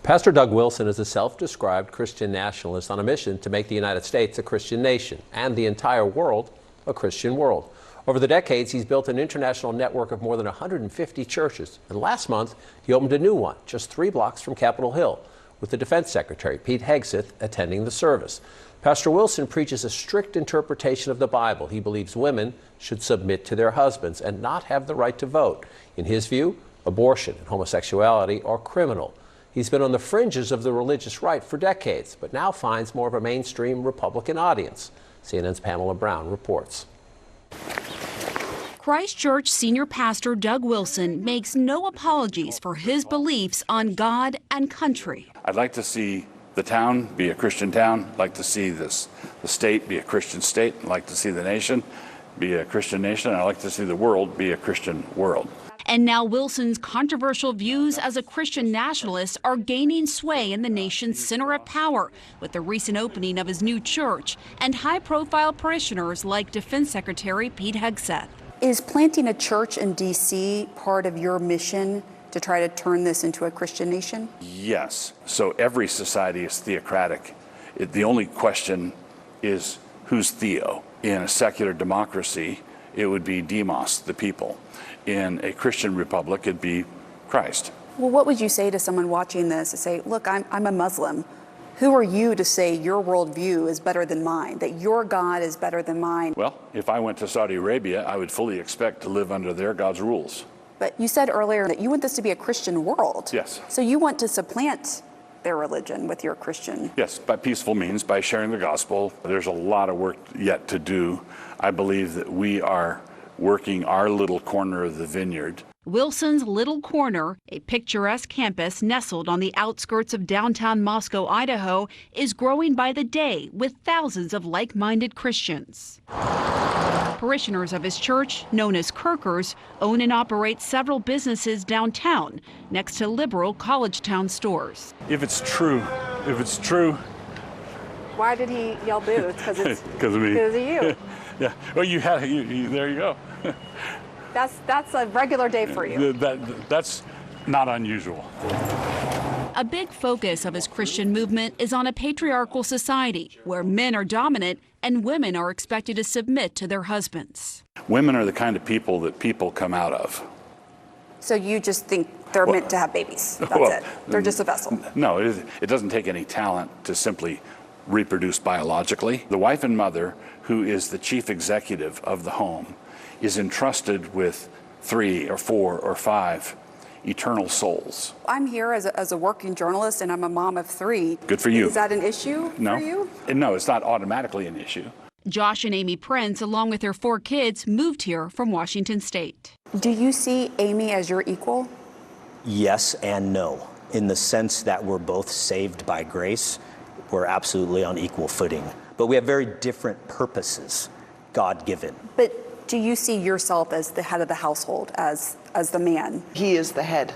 Pastor Doug Wilson is a self-described Christian nationalist on a mission to make the United States a Christian nation and the entire world a Christian world. Over the decades, he's built an international network of more than 150 churches. And last month, he opened a new one just 3 blocks from Capitol Hill, with the Defense Secretary, Pete Hegseth, attending the service. Pastor Wilson preaches a strict interpretation of the Bible. He believes women should submit to their husbands and not have the right to vote. In his view, abortion and homosexuality are criminal. He's been on the fringes of the religious right for decades, but now finds more of a mainstream Republican audience. CNN's Pamela Brown reports. Christchurch senior pastor Doug Wilson makes no apologies for his beliefs on God and country. I'd like to see the town be a Christian town. I'd like to see the state be a Christian state. I'd like to see the nation be a Christian nation. And I'd like to see the world be a Christian world. And now Wilson's controversial views as a Christian nationalist are gaining sway in the nation's center of power with the recent opening of his new church and high-profile parishioners like Defense Secretary Pete Hegseth. Is planting a church in D.C. part of your mission to try to turn this into a Christian nation? Yes. So every society is theocratic. The only question is who's theo. In a secular democracy, it would be demos, the people. In a Christian republic, it'd be Christ. Well, what would you say to someone watching this to say, look, I'm a Muslim. Who are you to say your worldview is better than mine, that your God is better than mine? Well, if I went to Saudi Arabia, I would fully expect to live under their God's rules. But you said earlier that you want this to be a Christian world. Yes. So you want to supplant their religion with your Christian. Yes, by peaceful means, by sharing the gospel. There's a lot of work yet to do. I believe that we are working our little corner of the vineyard. Wilson's Little Corner, a picturesque campus nestled on the outskirts of downtown Moscow, Idaho, is growing by the day with thousands of like-minded Christians. Parishioners of his church, known as Kirkers, own and operate several businesses downtown next to liberal college town stores. If it's true. Why did he yell boo? It's because it's because of me. Because of you. Yeah. Well, there you go. That's a regular day for you. That's not unusual. A big focus of his Christian movement is on a patriarchal society where men are dominant and women are expected to submit to their husbands. Women are the kind of people that people come out of. So you just think they're meant to have babies. That's it. They're just a vessel. No, it doesn't take any talent to simply reproduce biologically. The wife and mother, who is the chief executive of the home, is entrusted with 3 or 4 or 5 eternal souls. I'm here as a working journalist, and I'm a mom of 3. Good for you. Is that an issue for you? No, it's not automatically an issue. Josh and Amy Prince, along with their 4 kids, moved here from Washington State. Do you see Amy as your equal? Yes and no, in the sense that we're both saved by grace. We're absolutely on equal footing, but we have very different purposes, God-given. But do you see yourself as the head of the household, as the man? He is the head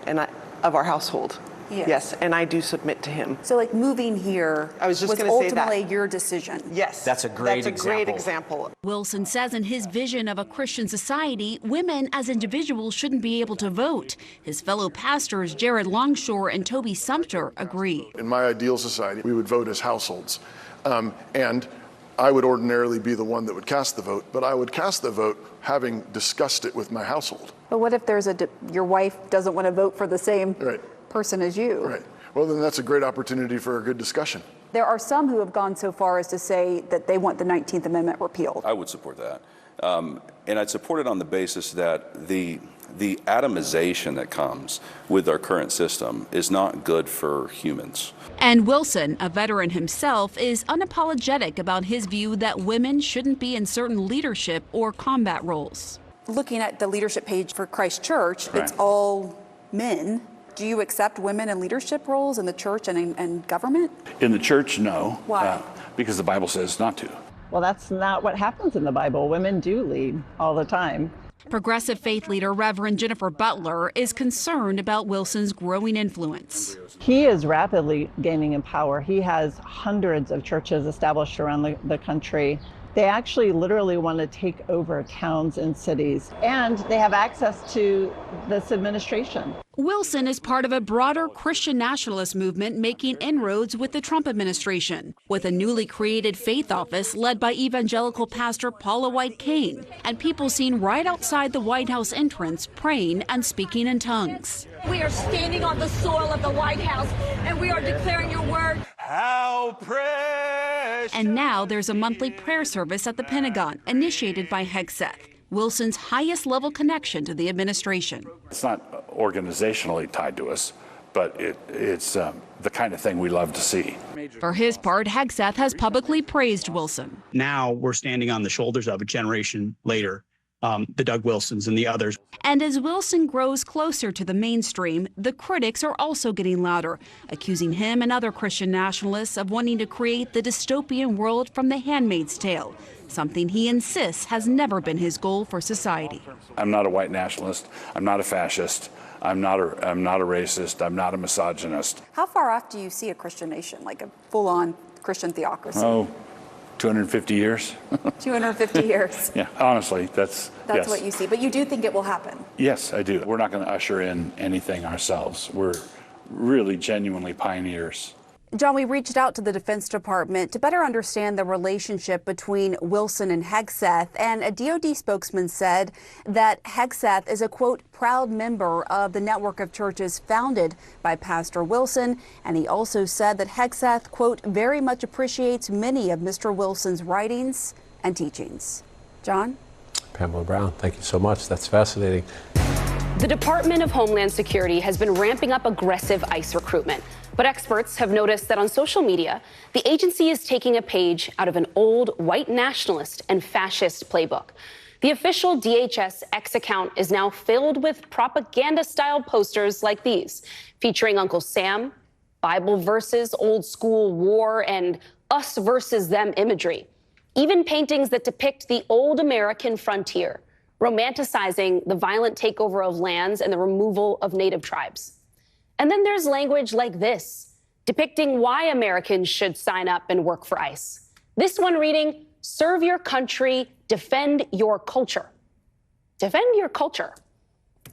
of our household. Yes, and I do submit to him. So like moving here was ultimately your decision. Yes. That's a great example. Wilson says in his vision of a Christian society, women as individuals shouldn't be able to vote. His fellow pastors, Jared Longshore and Toby Sumter, agree. In my ideal society, we would vote as households. And I would ordinarily be the one that would cast the vote, but I would cast the vote having discussed it with my household. But what if your wife doesn't want to vote for the same person as you? Right. Well, then that's a great opportunity for a good discussion. There are some who have gone so far as to say that they want the 19th Amendment repealed. I would support that. And I'd support it on the basis that the atomization that comes with our current system is not good for humans. And Wilson, a veteran himself, is unapologetic about his view that women shouldn't be in certain leadership or combat roles. Looking at the leadership page for Christchurch, it's all men. Do you accept women in leadership roles in the church and in government? In the church, no. Why? Because the Bible says not to. Well, that's not what happens in the Bible. Women do lead all the time. Progressive faith leader Reverend Jennifer Butler is concerned about Wilson's growing influence. He is rapidly gaining in power. He has hundreds of churches established around the country. They actually literally want to take over towns and cities, and they have access to this administration. Wilson is part of a broader Christian nationalist movement making inroads with the Trump administration, with a newly created faith office led by evangelical pastor Paula White-Cain, and people seen right outside the White House entrance praying and speaking in tongues. We are standing on the soil of the White House, and we are declaring your word. How precious. And now there's a monthly prayer service at the Pentagon, initiated by Hegseth, Wilson's highest level connection to the administration. It's not organizationally tied to us, but it's the kind of thing we love to see. For his part, Hegseth has publicly praised Wilson. Now we're standing on the shoulders of a generation later, the Doug Wilsons and the others. And as Wilson grows closer to the mainstream, the critics are also getting louder, accusing him and other Christian nationalists of wanting to create the dystopian world from The Handmaid's Tale, something he insists has never been his goal for society. I'm not a white nationalist. I'm not a fascist. I'm not a racist. I'm not a misogynist. How far off do you see a Christian nation, like a full-on Christian theocracy? Oh, 250 years. 250 years. Yeah, honestly, that's yes. What you see. But you do think it will happen? Yes, I do. We're not going to usher in anything ourselves. We're really genuinely pioneers. John, we reached out to the Defense Department to better understand the relationship between Wilson and Hegseth, and a DoD spokesman said that Hegseth is a, quote, proud member of the network of churches founded by Pastor Wilson, and he also said that Hegseth, quote, very much appreciates many of Mr. Wilson's writings and teachings. John? Pamela Brown, thank you so much. That's fascinating. The Department of Homeland Security has been ramping up aggressive ICE recruitment. But experts have noticed that on social media, the agency is taking a page out of an old white nationalist and fascist playbook. The official DHS X account is now filled with propaganda-style posters like these, featuring Uncle Sam, Bible verses, old school war, and us versus them imagery. Even paintings that depict the old American frontier, romanticizing the violent takeover of lands and the removal of native tribes. And then there's language like this, depicting why Americans should sign up and work for ICE. This one reading, serve your country, defend your culture. Defend your culture.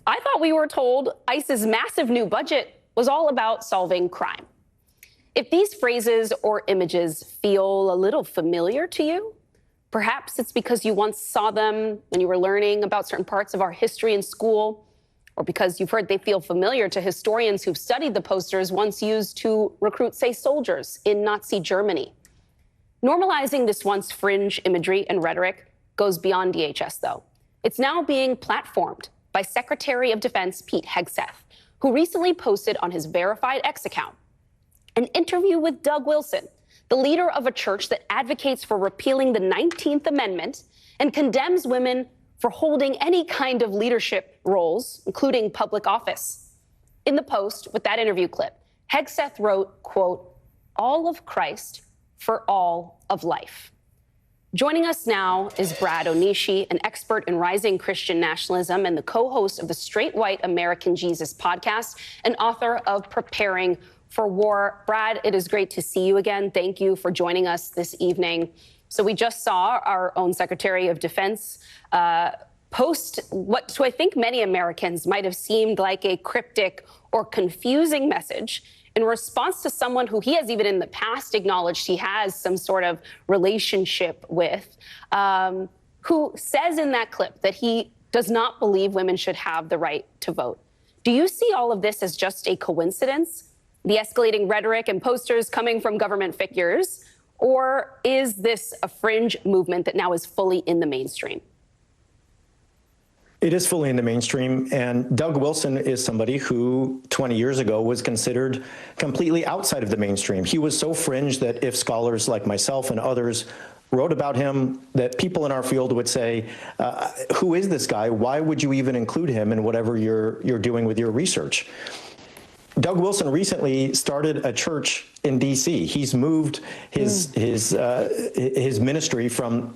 I thought we were told ICE's massive new budget was all about solving crime. If these phrases or images feel a little familiar to you, perhaps it's because you once saw them when you were learning about certain parts of our history in school, or because you've heard they feel familiar to historians who've studied the posters once used to recruit, say, soldiers in Nazi Germany. Normalizing this once fringe imagery and rhetoric goes beyond DHS, though. It's now being platformed by Secretary of Defense Pete Hegseth, who recently posted on his verified X account an interview with Doug Wilson, the leader of a church that advocates for repealing the 19th Amendment and condemns women for holding any kind of leadership roles, including public office. In the post with that interview clip, Hegseth wrote, quote, all of Christ for all of life. Joining us now is Brad Onishi, an expert in rising Christian nationalism and the co-host of the Straight White American Jesus podcast and author of Preparing for War. Brad, it is great to see you again. Thank you for joining us this evening. So we just saw our own Secretary of Defense post what to I think many Americans might have seemed like a cryptic or confusing message in response to someone who he has even in the past acknowledged he has some sort of relationship with, who says in that clip that he does not believe women should have the right to vote. Do you see all of this as just a coincidence? The escalating rhetoric and posters coming from government figures? Or is this a fringe movement that now is fully in the mainstream? It is fully in the mainstream, and Doug Wilson is somebody who 20 years ago was considered completely outside of the mainstream. He was so fringe that if scholars like myself and others wrote about him, that people in our field would say, who is this guy? Why would you even include him in whatever you're doing with your research? Doug Wilson recently started a church in D.C. He's moved his ministry from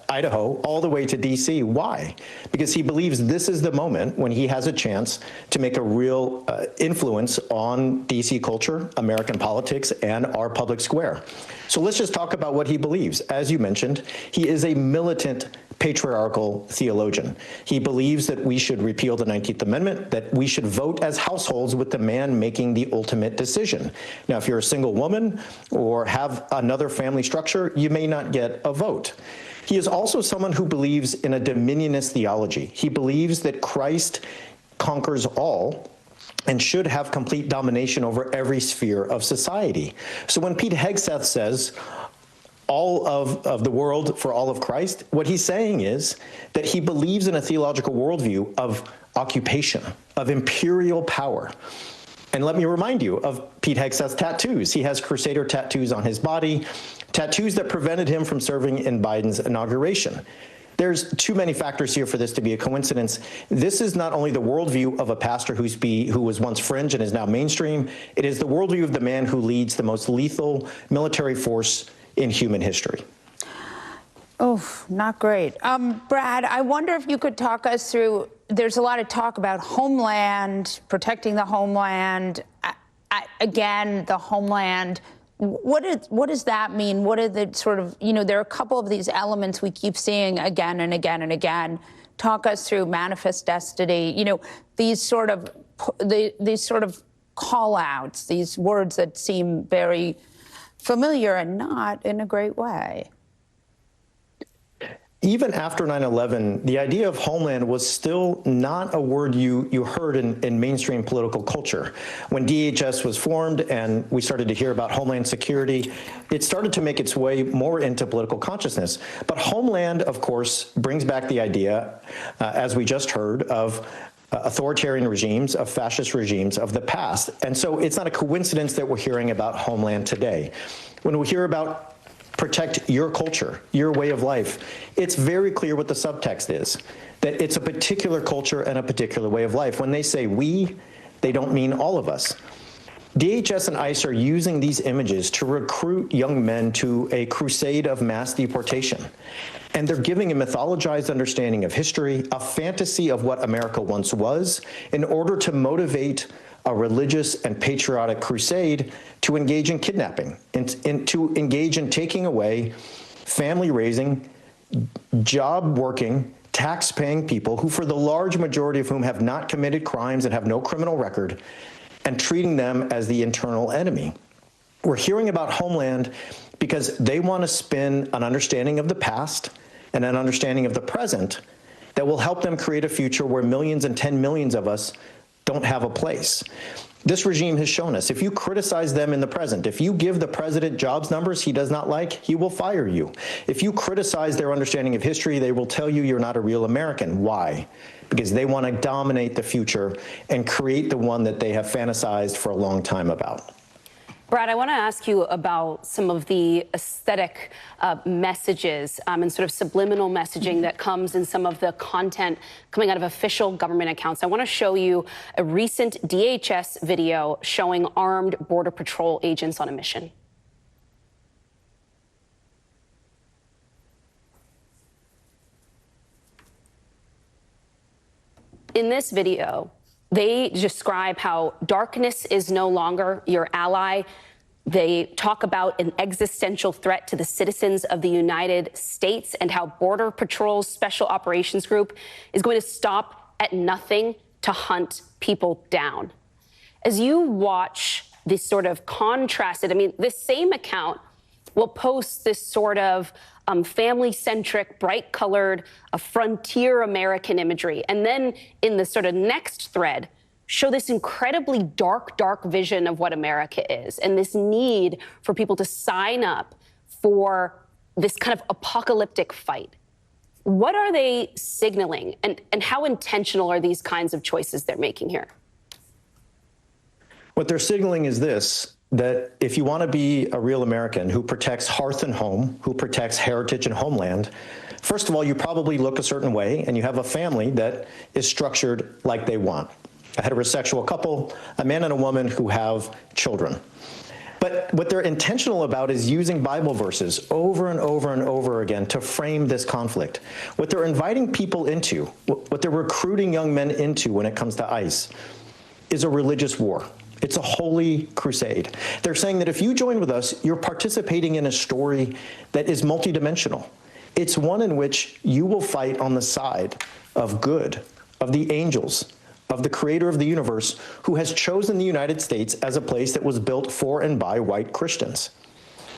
Idaho all the way to D.C. Why? Because he believes this is the moment when he has a chance to make a real influence on D.C. culture, American politics, and our public square. So let's just talk about what he believes. As you mentioned, he is a militant patriarchal theologian. He believes that we should repeal the 19th Amendment, that we should vote as households with the man making the ultimate decision. Now, if you're a single woman or have another family structure, you may not get a vote. He is also someone who believes in a dominionist theology. He believes that Christ conquers all and should have complete domination over every sphere of society. So when Pete Hegseth says, all of the world for all of Christ, what he's saying is that he believes in a theological worldview of occupation, of imperial power. And let me remind you of Pete Hegseth's tattoos. He has crusader tattoos on his body, tattoos that prevented him from serving in Biden's inauguration. There's too many factors here for this to be a coincidence. This is not only the worldview of a pastor who was once fringe and is now mainstream, it is the worldview of the man who leads the most lethal military force in human history. Oh, not great. Brad, I wonder if you could talk us through, there's a lot of talk about homeland, protecting the homeland. Again, the homeland, what does that mean? What are the sort of, there are a couple of these elements we keep seeing again and again and again. Talk us through manifest destiny, these sort of call outs, these words that seem very familiar and not in a great way. Even after 9/11, the idea of homeland was still not a word you heard in mainstream political culture. When DHS was formed and we started to hear about homeland security, it started to make its way more into political consciousness. But homeland, of course, brings back the idea, as we just heard, of authoritarian regimes, of fascist regimes of the past. And so it's not a coincidence that we're hearing about homeland today. When we hear about protect your culture, your way of life, it's very clear what the subtext is, that it's a particular culture and a particular way of life. When they say we, they don't mean all of us. DHS and ICE are using these images to recruit young men to a crusade of mass deportation. And they're giving a mythologized understanding of history, a fantasy of what America once was, in order to motivate a religious and patriotic crusade to engage in kidnapping and to engage in taking away family-raising, job-working, tax-paying people who, for the large majority of whom have not committed crimes and have no criminal record, and treating them as the internal enemy. We're hearing about homeland because they want to spin an understanding of the past and an understanding of the present that will help them create a future where millions and 10 millions of us don't have a place. This regime has shown us, if you criticize them in the present, if you give the president jobs numbers he does not like, he will fire you. If you criticize their understanding of history, they will tell you you're not a real American. Why? Because they want to dominate the future and create the one that they have fantasized for a long time about. Brad, I want to ask you about some of the aesthetic messages and sort of subliminal messaging that comes in some of the content coming out of official government accounts. I want to show you a recent DHS video showing armed Border Patrol agents on a mission. In this video, they describe how darkness is no longer your ally. They talk about an existential threat to the citizens of the United States and how Border Patrol's Special Operations Group is going to stop at nothing to hunt people down. As you watch this sort of contrasted, this same account will post this sort of family-centric, bright-colored, frontier American imagery. And then in the sort of next thread, show this incredibly dark, dark vision of what America is and this need for people to sign up for this kind of apocalyptic fight. What are they signaling, and how intentional are these kinds of choices they're making here? What they're signaling is this, that if you want to be a real American who protects hearth and home, who protects heritage and homeland, first of all, you probably look a certain way and you have a family that is structured like they want. a heterosexual couple, a man and a woman who have children. But what they're intentional about is using Bible verses over and over and over again to frame this conflict. What they're inviting people into, what they're recruiting young men into when it comes to ICE, is a religious war. It's a holy crusade. They're saying that if you join with us, you're participating in a story that is multidimensional. It's one in which you will fight on the side of good, of the angels, of the creator of the universe, who has chosen the United States as a place that was built for and by white Christians.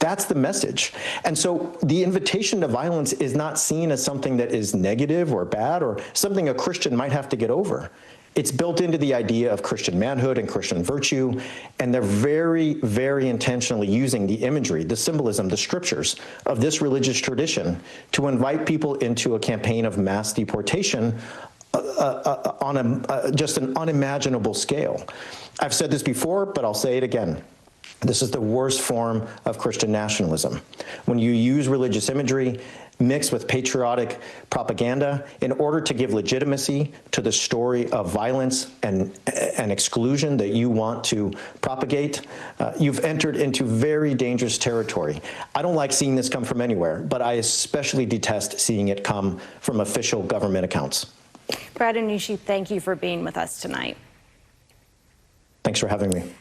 That's the message. And so the invitation to violence is not seen as something that is negative or bad or something a Christian might have to get over. It's built into the idea of Christian manhood and Christian virtue, and they're very, very intentionally using the imagery, the symbolism, the scriptures of this religious tradition to invite people into a campaign of mass deportation on just an unimaginable scale. I've said this before, but I'll say it again. This is the worst form of Christian nationalism. When you use religious imagery mixed with patriotic propaganda in order to give legitimacy to the story of violence and exclusion that you want to propagate, you've entered into very dangerous territory. I don't like seeing this come from anywhere, but I especially detest seeing it come from official government accounts. Brad and Nishi, thank you for being with us tonight. Thanks for having me.